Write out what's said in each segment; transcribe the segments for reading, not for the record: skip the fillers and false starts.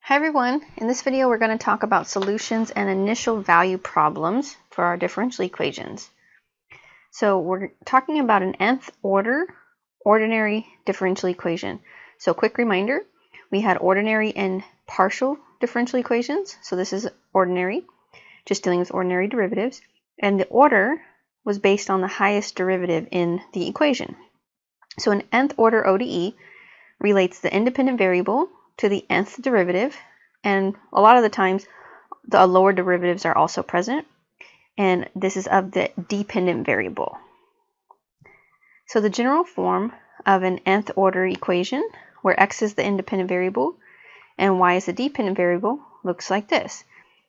Hi everyone, in this video we're going to talk about solutions and initial value problems for our differential equations. So we're talking about an nth order ordinary differential equation. So quick reminder, we had ordinary and partial differential equations. So this is ordinary, just dealing with ordinary derivatives. And the order was based on the highest derivative in the equation. So an nth order ODE relates the independent variable to the nth derivative, and a lot of the times the lower derivatives are also present, and this is of the dependent variable. So the general form of an nth order equation, where x is the independent variable and y is the dependent variable, looks like this.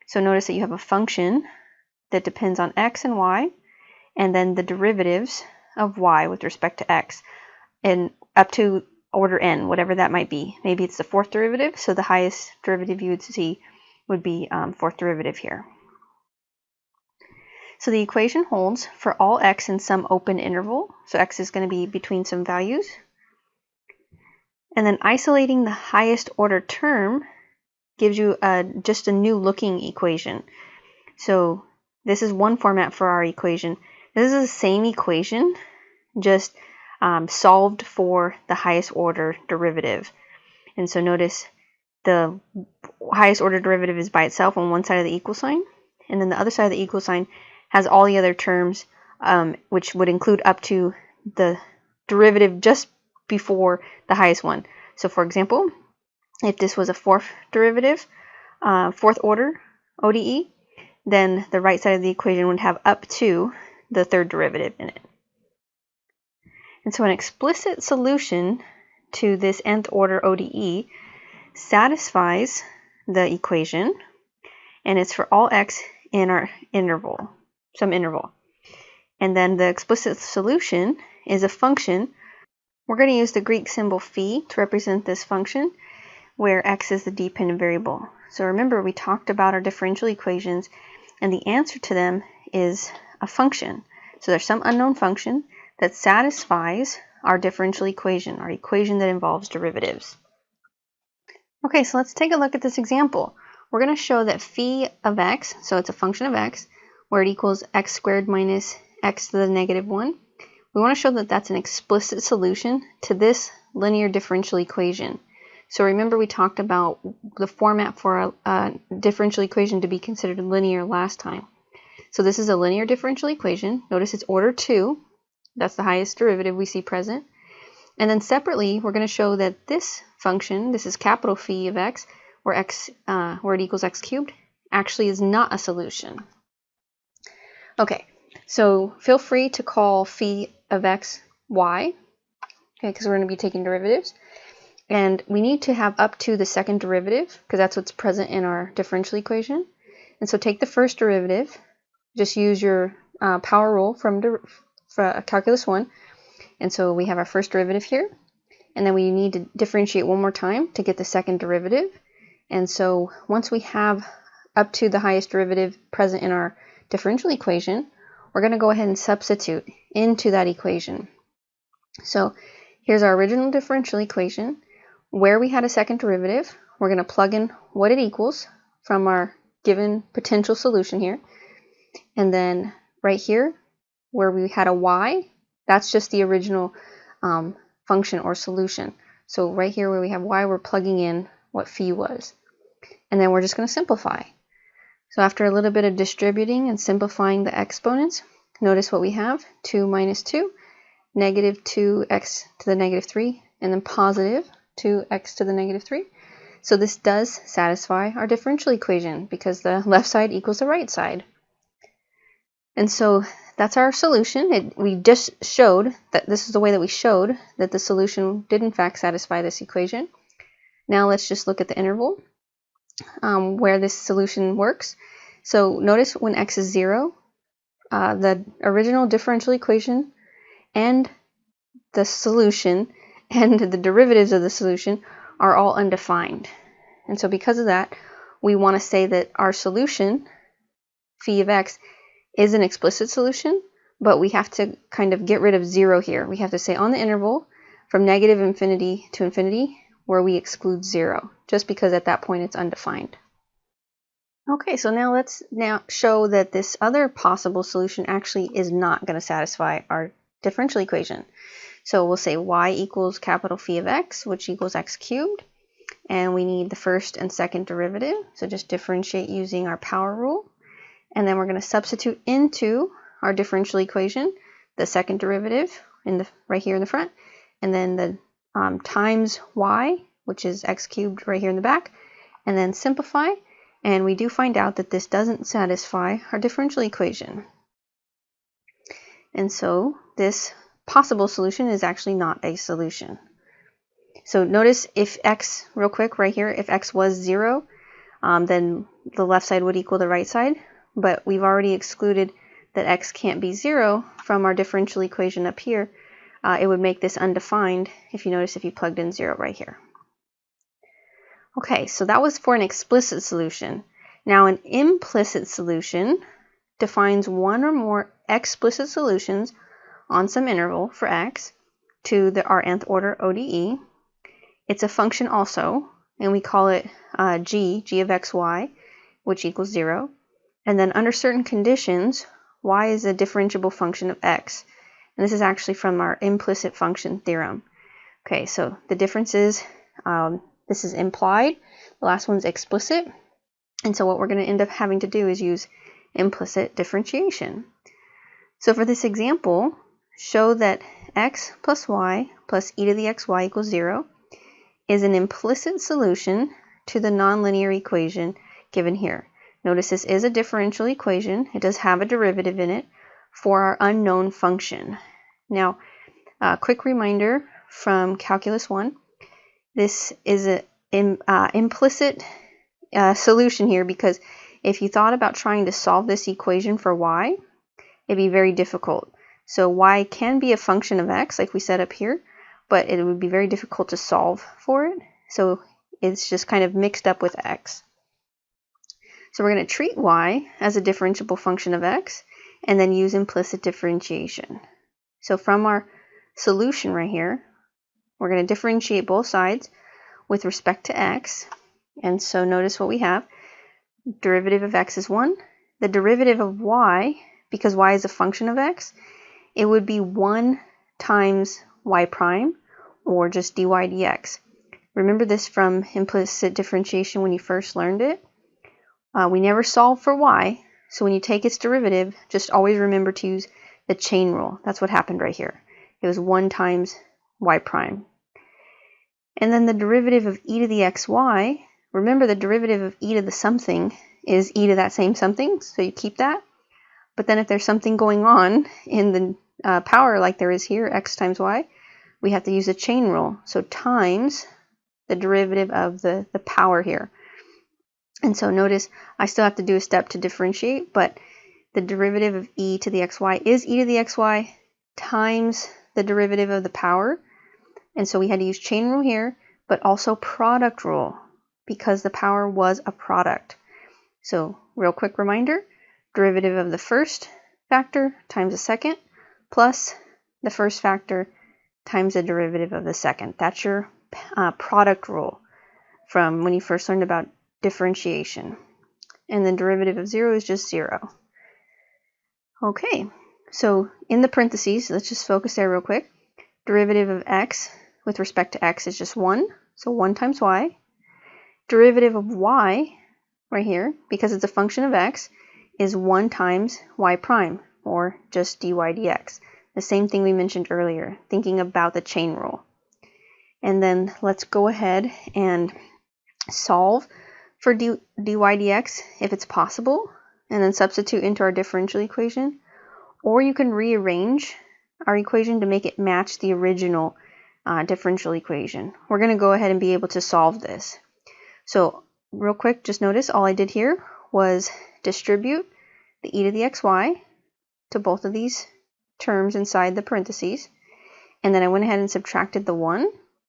So notice that you have a function that depends on x and y, and then the derivatives of y with respect to x, and up to order n, whatever that might be. Maybe it's the fourth derivative, so the highest derivative you would see would be fourth derivative here. So the equation holds for all x in some open interval, so x is going to be between some values. And then isolating the highest order term gives you just a new looking equation. So this is one format for our equation. This is the same equation, just solved for the highest order derivative. And so notice the highest order derivative is by itself on one side of the equal sign, and then the other side of the equal sign has all the other terms, which would include up to the derivative just before the highest one. So for example, if this was a fourth derivative, fourth order ODE, then the right side of the equation would have up to the third derivative in it. And so an explicit solution to this nth order ODE satisfies the equation, and it's for all x in our interval, some interval. And then the explicit solution is a function. We're going to use the Greek symbol phi to represent this function, where x is the dependent variable. So remember, we talked about our differential equations, and the answer to them is a function. So there's some unknown function that satisfies our differential equation, our equation that involves derivatives. Okay, so let's take a look at this example. We're going to show that phi of x, so it's a function of x, where it equals x squared minus x to the negative 1. We want to show that that's an explicit solution to this linear differential equation. So remember, we talked about the format for a differential equation to be considered linear last time. So this is a linear differential equation. Notice it's order 2. That's the highest derivative we see present. And then separately, we're going to show that this function, this is capital phi of x, where it equals x cubed, actually is not a solution. Okay, so feel free to call phi of x y, okay, because we're going to be taking derivatives. And we need to have up to the second derivative, because that's what's present in our differential equation. And so take the first derivative, just use your power rule from calculus 1, and so we have our first derivative here, and then we need to differentiate one more time to get the second derivative. And so once we have up to the highest derivative present in our differential equation, we're going to go ahead and substitute into that equation. So here's our original differential equation. Where we had a second derivative, we're going to plug in what it equals from our given potential solution here, and then right here where we had a y, that's just the original function or solution. So right here where we have y, we're plugging in what phi was. And then we're just going to simplify. So after a little bit of distributing and simplifying the exponents, notice what we have: 2 minus 2, negative 2x to the negative 3, and then positive 2x to the negative 3. So this does satisfy our differential equation because the left side equals the right side. And so that's our solution. We just showed that this is the way that we showed that the solution did in fact satisfy this equation. Now let's just look at the interval where this solution works. So notice when x is 0, the original differential equation and the solution and the derivatives of the solution are all undefined. And so because of that, we want to say that our solution, phi of x, is an explicit solution, but we have to kind of get rid of 0 here. We have to say on the interval from negative infinity to infinity, where we exclude 0, just because at that point it's undefined. Okay, so now let's show that this other possible solution actually is not going to satisfy our differential equation. So we'll say y equals capital phi of x, which equals x cubed. And we need the first and second derivative. So just differentiate using our power rule. And then we're going to substitute into our differential equation the second derivative right here in the front. And then the times y, which is x cubed right here in the back. And then simplify. And we do find out that this doesn't satisfy our differential equation. And so this possible solution is actually not a solution. So notice if x, real quick right here, if x was 0, then the left side would equal the right side. But we've already excluded that x can't be 0 from our differential equation up here. It would make this undefined if you notice if you plugged in 0 right here. Okay, so that was for an explicit solution. Now an implicit solution defines one or more explicit solutions on some interval for x to our nth order ODE. It's a function also, and we call it g of xy, which equals 0. And then under certain conditions, y is a differentiable function of x. And this is actually from our implicit function theorem. Okay, so the difference is this is implied, the last one's explicit. And so what we're going to end up having to do is use implicit differentiation. So for this example, show that x plus y plus e to the xy equals 0 is an implicit solution to the nonlinear equation given here. Notice this is a differential equation. It does have a derivative in it for our unknown function. Now, a quick reminder from Calculus 1. This is an implicit solution here because if you thought about trying to solve this equation for y, it'd be very difficult. So y can be a function of x, like we set up here, but it would be very difficult to solve for it. So it's just kind of mixed up with x. So we're going to treat y as a differentiable function of x and then use implicit differentiation. So from our solution right here, we're going to differentiate both sides with respect to x. And so notice what we have. Derivative of x is 1. The derivative of y, because y is a function of x, it would be 1 times y prime, or just dy dx. Remember this from implicit differentiation when you first learned it. We never solve for y, so when you take its derivative, just always remember to use the chain rule. That's what happened right here. It was 1 times y prime. And then the derivative of e to the xy, remember the derivative of e to the something is e to that same something, so you keep that. But then if there's something going on in the power like there is here, x times y, we have to use a chain rule. So times the derivative of the power here. And so notice I still have to do a step to differentiate, but the derivative of e to the xy is e to the xy times the derivative of the power. And so we had to use chain rule here, but also product rule because the power was a product. So real quick reminder, derivative of the first factor times the second plus the first factor times the derivative of the second. That's your product rule from when you first learned about differentiation. And then derivative of 0 is just 0. Okay, so in the parentheses, let's just focus there real quick. Derivative of x with respect to x is just 1, so 1 times y. Derivative of y, right here, because it's a function of x, is 1 times y prime, or just dy dx. The same thing we mentioned earlier, thinking about the chain rule. And then let's go ahead and solve for dy dx if it's possible, and then substitute into our differential equation. Or you can rearrange our equation to make it match the original differential equation. We're going to go ahead and be able to solve this. So real quick, just notice all I did here was distribute the e to the xy to both of these terms inside the parentheses, and then I went ahead and subtracted the 1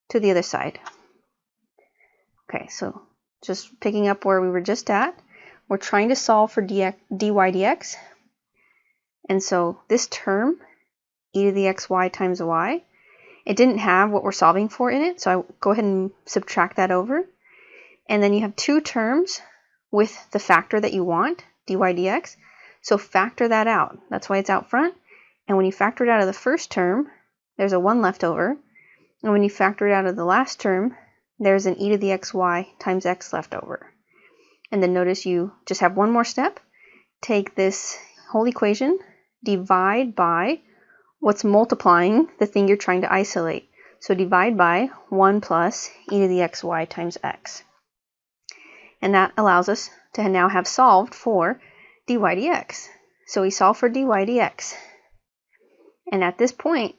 to the other side. Okay, so just picking up where we were just at, we're trying to solve for dy dx, and so this term, e to the xy times y, it didn't have what we're solving for in it, so I go ahead and subtract that over. And then you have two terms with the factor that you want, dy dx. So factor that out. That's why it's out front. And when you factor it out of the first term, there's a 1 left over. And when you factor it out of the last term, there's an e to the xy times x left over. And then notice you just have one more step. Take this whole equation, divide by what's multiplying the thing you're trying to isolate. So divide by 1 plus e to the xy times x. And that allows us to now have solved for dy dx. So we solve for dy dx. And at this point,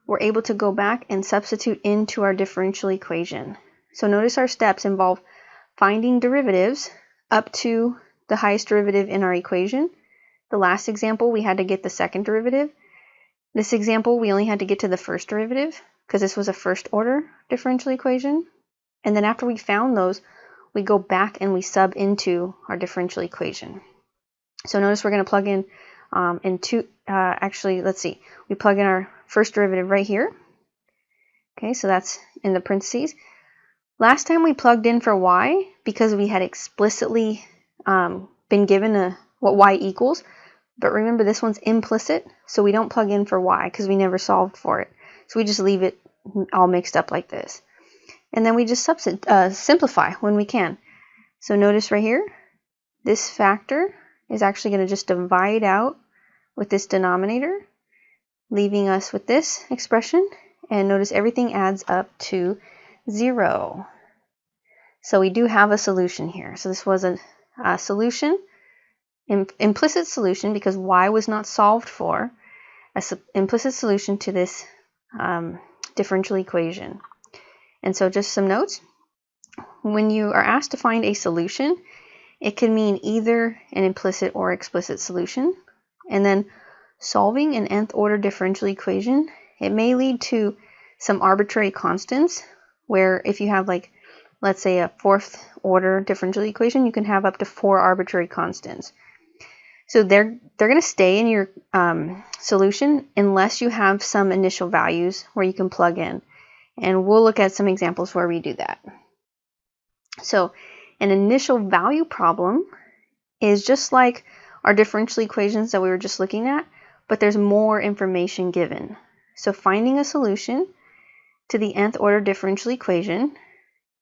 we're able to go back and substitute into our differential equation. So notice our steps involve finding derivatives up to the highest derivative in our equation. The last example, we had to get the second derivative. This example, we only had to get to the first derivative because this was a first order differential equation. And then after we found those, we go back and we sub into our differential equation. So notice we're going to plug in let's see, we plug in our first derivative right here. Okay, so that's in the parentheses. Last time we plugged in for y because we had explicitly been given what y equals, but remember this one's implicit, so we don't plug in for y because we never solved for it. So we just leave it all mixed up like this. And then we just simplify when we can. So notice right here, this factor is actually going to just divide out with this denominator, leaving us with this expression. And notice everything adds up to 0. So we do have a solution here. So this was a solution, implicit solution, because y was not solved for, implicit solution to this differential equation. And so just some notes. When you are asked to find a solution, it can mean either an implicit or explicit solution. And then solving an nth order differential equation, it may lead to some arbitrary constants, where if you have, like, let's say a fourth order differential equation, you can have up to 4 arbitrary constants. So they're going to stay in your solution unless you have some initial values where you can plug in. And we'll look at some examples where we do that. So an initial value problem is just like our differential equations that we were just looking at, but there's more information given. So finding a solution to the nth order differential equation,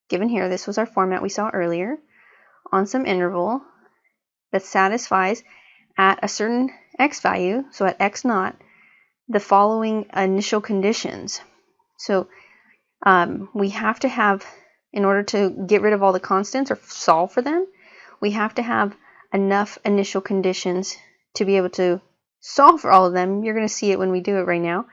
given here, this was our format we saw earlier, on some interval that satisfies at a certain x value, so at x naught, the following initial conditions. So we have to have, in order to get rid of all the constants or solve for them, we have to have enough initial conditions to be able to solve for all of them. You're going to see it when we do it right now.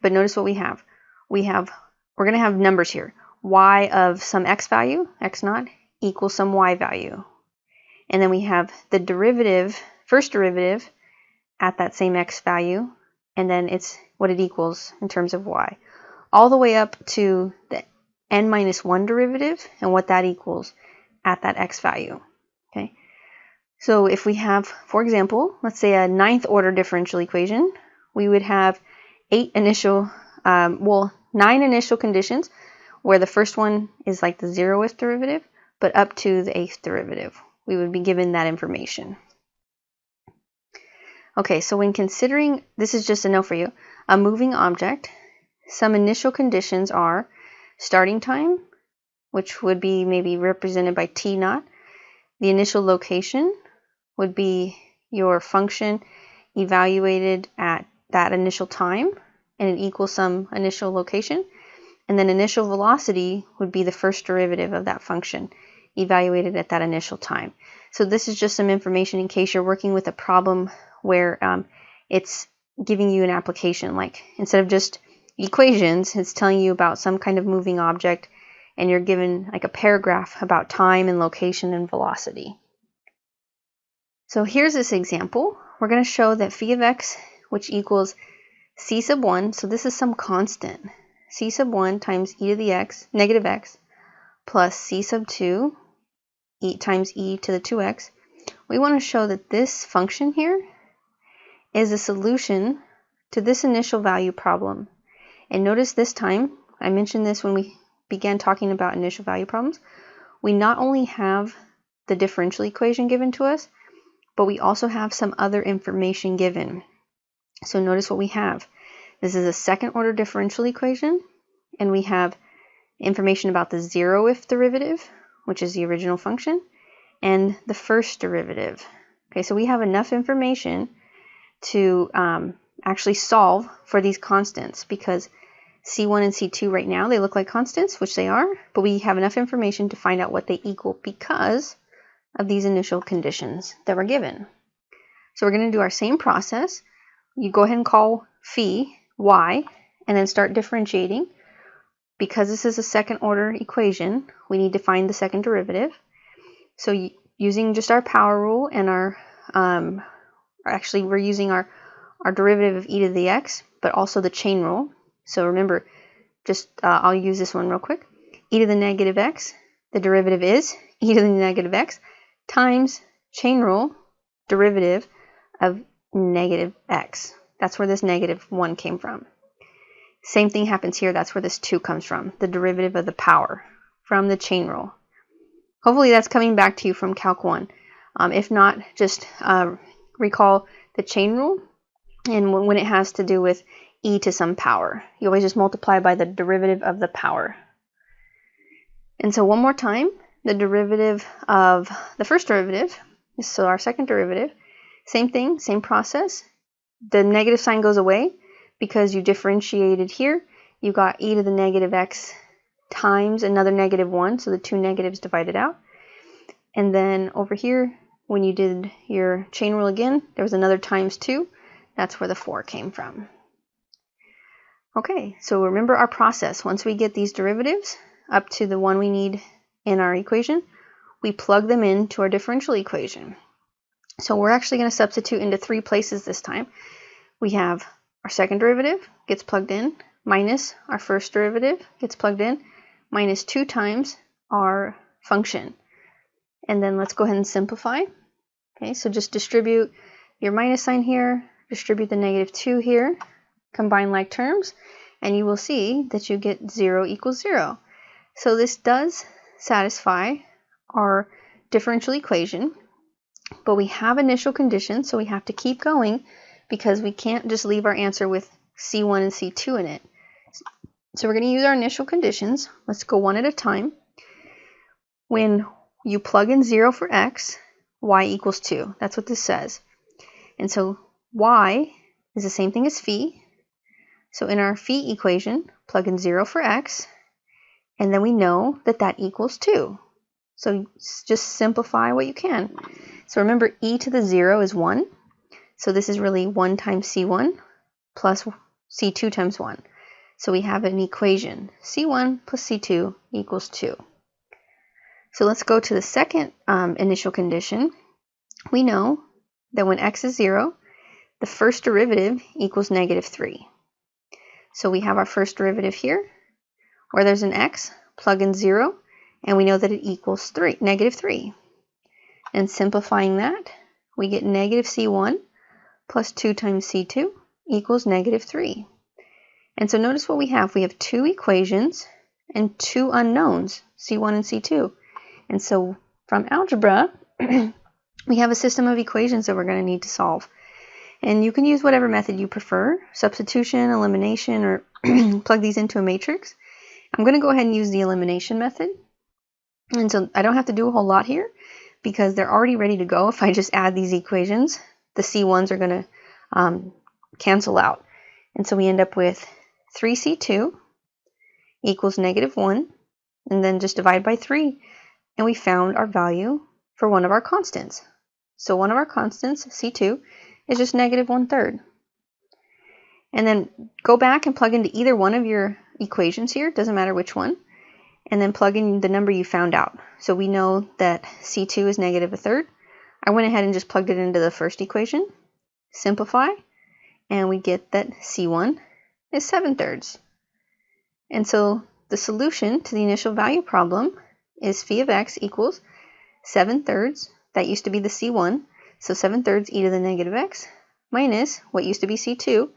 But notice what we have. We're going to have numbers here. Y of some x value, x naught, equals some y value. And then we have the derivative, first derivative, at that same x value, and then it's what it equals in terms of y. All the way up to the n-1 derivative and what that equals at that x value. Okay. So if we have, for example, let's say a 9th order differential equation, we would have 9 initial conditions, where the first one is like the 0th derivative, but up to the 8th derivative. We would be given that information. Okay, so when considering, this is just a note for you, a moving object, some initial conditions are starting time, which would be maybe represented by t naught. The initial location would be your function evaluated at that initial time, and it equals some initial location. And then initial velocity would be the first derivative of that function evaluated at that initial time. So this is just some information in case you're working with a problem where it's giving you an application. Like, instead of just equations, it's telling you about some kind of moving object, and you're given like a paragraph about time and location and velocity. So here's this example. We're going to show that phi of x, which equals c sub 1, so this is some constant, c sub 1 times e to the x, negative x, plus c sub 2 times e to the 2x. We want to show that this function here is a solution to this initial value problem. And notice this time, I mentioned this when we began talking about initial value problems, we not only have the differential equation given to us, but we also have some other information given. So notice what we have. This is a second order differential equation, and we have information about the zero-if derivative, which is the original function, and the first derivative. Okay, so we have enough information to actually solve for these constants, because C1 and C2 right now, they look like constants, which they are, but we have enough information to find out what they equal because of these initial conditions that were given. So we're going to do our same process. You go ahead and call phi y, and then start differentiating. Because this is a second order equation, we need to find the second derivative. So using just our power rule and our, actually we're using our derivative of e to the x, but also the chain rule. So remember, just I'll use this one real quick. E to the negative x, the derivative is e to the negative x times chain rule derivative of negative x. That's where this negative 1 came from. Same thing happens here. That's where this 2 comes from, the derivative of the power from the chain rule. Hopefully that's coming back to you from Calc 1. If not, just recall the chain rule, and when it has to do with e to some power, you always just multiply by the derivative of the power. And so one more time, the derivative of the first derivative, so our second derivative, same thing, same process. The negative sign goes away because you differentiated here. You got e to the negative x times another negative 1, so the two negatives divided out. And then over here, when you did your chain rule again, there was another times 2. That's where the 4 came from. Okay, so remember our process. Once we get these derivatives up to the one we need in our equation, we plug them into our differential equation. So we're actually going to substitute into 3 places this time. We have our second derivative gets plugged in, minus our first derivative gets plugged in, minus 2 times our function. And then let's go ahead and simplify. Okay, so just distribute your minus sign here, distribute the negative 2 here, combine like terms, and you will see that you get 0 equals 0. So this does satisfy our differential equation, but we have initial conditions, so we have to keep going because we can't just leave our answer with C1 and C2 in it. So we're going to use our initial conditions. Let's go one at a time. When you plug in 0 for x, y equals 2. That's what this says. And so y is the same thing as phi. So in our phi equation, plug in 0 for x, and then we know that that equals 2. So just simplify what you can. So remember, e to the 0 is 1. So this is really 1 times c1 plus c2 times 1. So we have an equation, c1 plus c2 equals 2. So let's go to the second initial condition. We know that when x is 0, the first derivative equals negative 3. So we have our first derivative here, where there's an x, plug in 0, and we know that it equals negative 3. And simplifying that, we get negative c1 plus 2 times c2 equals negative 3. And so notice what we have. We have 2 equations and 2 unknowns, c1 and c2. And so from algebra, we have a system of equations that we're going to need to solve. And you can use whatever method you prefer, substitution, elimination, or plug these into a matrix. I'm going to go ahead and use the elimination method. And so I don't have to do a whole lot here because they're already ready to go. If I just add these equations, the C1s are going to cancel out. And so we end up with 3c2 equals negative 1, and then just divide by 3, and we found our value for one of our constants. So one of our constants, c2, is just negative 1/3. And then go back and plug into either one of your equations here, doesn't matter which one, and then plug in the number you found out. So we know that c2 is negative 1/3. I went ahead and just plugged it into the first equation, simplify, and we get that c1 is 7/3. And so the solution to the initial value problem is phi of x equals 7/3. That used to be the c1, so 7/3 e to the negative x minus what used to be c2,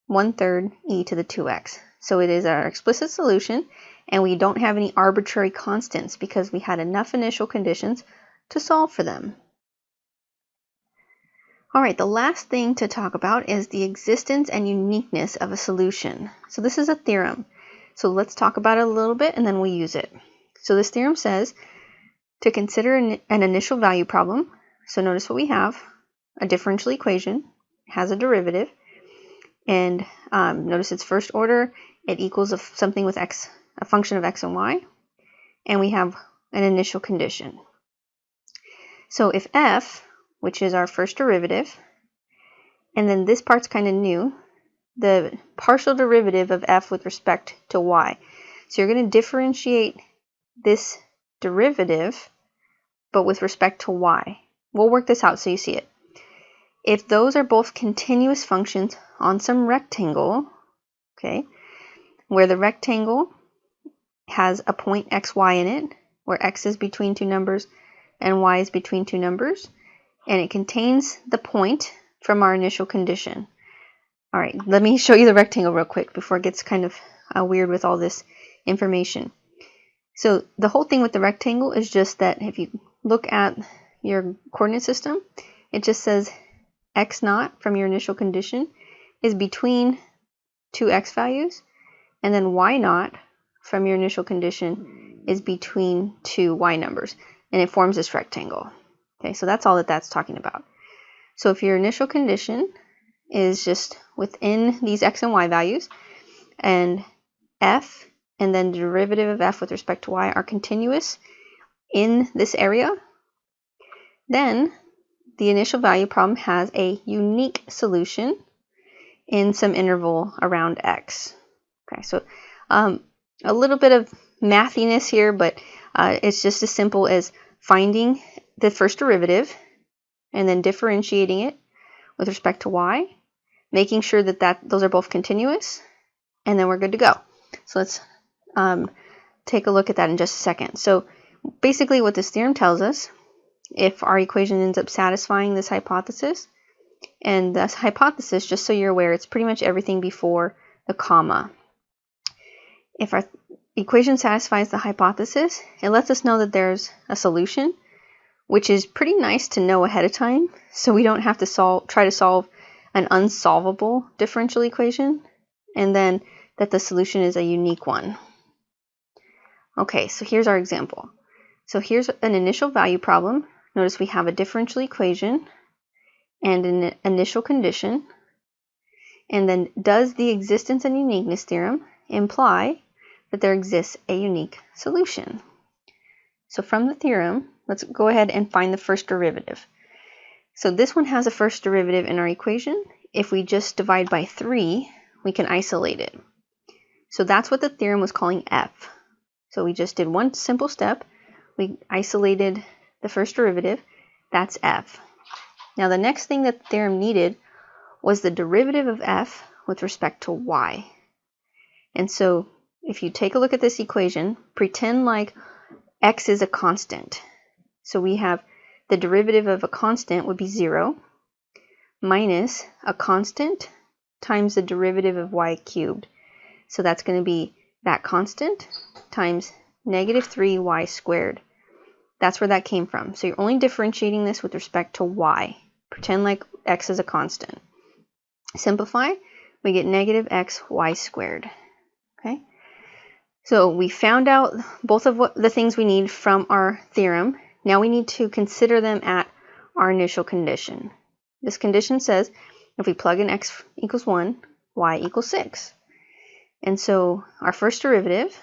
1/3 e to the 2x. So it is our explicit solution, and we don't have any arbitrary constants because we had enough initial conditions to solve for them. All right, the last thing to talk about is the existence and uniqueness of a solution. So this is a theorem. So let's talk about it a little bit and then we'll use it. So this theorem says to consider an initial value problem. So notice what we have. A differential equation has a derivative. And notice its first order. It equals something with x, a function of x and y. And we have an initial condition. So if f, which is our first derivative, and then this part's kind of new, the partial derivative of f with respect to y. So you're going to differentiate this derivative, but with respect to y. We'll work this out so you see it. If those are both continuous functions on some rectangle, okay, where the rectangle has a point xy in it, where x is between two numbers and y is between two numbers, and it contains the point from our initial condition. All right, let me show you the rectangle real quick before it gets kind of weird with all this information. So the whole thing with the rectangle is just that if you look at your coordinate system, it just says x naught from your initial condition is between two x values, and then y naught from your initial condition is between two y numbers, and it forms this rectangle. Okay, so that's all that that's talking about. So if your initial condition is just within these x and y values, and f and then the derivative of f with respect to y are continuous in this area, then the initial value problem has a unique solution in some interval around x. Okay, so a little bit of mathiness here, but it's just as simple as finding the first derivative and then differentiating it with respect to y, making sure that those are both continuous, and then we're good to go. So let's take a look at that in just a second. So basically what this theorem tells us, if our equation ends up satisfying this hypothesis, and this hypothesis, just so you're aware, it's pretty much everything before the comma. If our equation satisfies the hypothesis, it lets us know that there's a solution, which is pretty nice to know ahead of time, so we don't have to try to solve an unsolvable differential equation, and then that the solution is a unique one. Okay, so here's our example. So here's an initial value problem. Notice we have a differential equation and an initial condition. And then does the existence and uniqueness theorem imply that there exists a unique solution? So from the theorem, let's go ahead and find the first derivative. So this one has a first derivative in our equation. If we just divide by 3, we can isolate it. So that's what the theorem was calling f. So we just did one simple step. We isolated the first derivative. That's f. Now the next thing that the theorem needed was the derivative of f with respect to y. And so if you take a look at this equation, pretend like x is a constant. So we have the derivative of a constant would be 0 minus a constant times the derivative of y cubed. So that's going to be that constant times negative 3y squared. That's where that came from. So you're only differentiating this with respect to y. Pretend like x is a constant. Simplify, we get negative x y squared. Okay. So we found out both of the things we need from our theorem. Now we need to consider them at our initial condition. This condition says if we plug in x equals 1, y equals 6. And so our first derivative,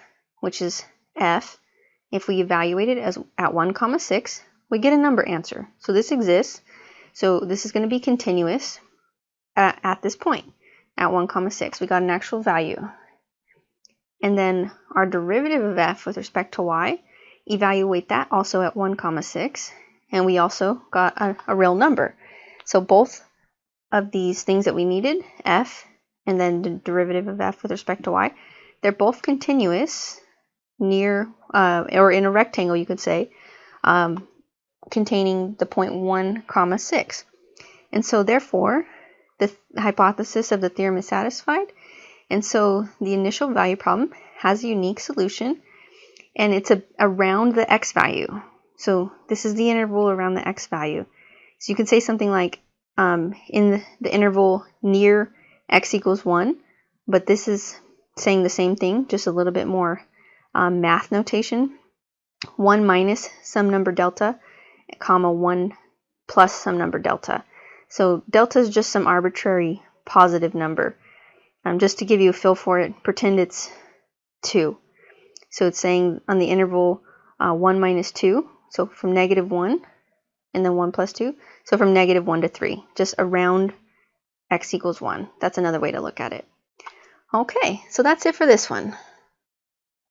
which is f, if we evaluate it as at 1, 6, we get a number answer. So this exists. So this is going to be continuous at this point, at 1, 6. We got an actual value. And then our derivative of f with respect to y, evaluate that also at 1, 6. And we also got a real number. So both of these things that we needed, f and then the derivative of f with respect to y, they're both continuous near, or in a rectangle you could say, containing the point 1, 6. And so therefore, the hypothesis of the theorem is satisfied, And so the initial value problem has a unique solution, and it's around the x value. So this is the interval around the x value. So you can say something like in the interval near x equals 1, but this is saying the same thing, just a little bit more math notation. 1 minus some number delta, comma 1 plus some number delta. So delta is just some arbitrary positive number. Just to give you a feel for it, pretend it's 2. So it's saying on the interval 1 minus 2, so from negative 1, and then 1 plus 2, so from negative 1 to 3, just around x equals 1. That's another way to look at it. Okay, so that's it for this one.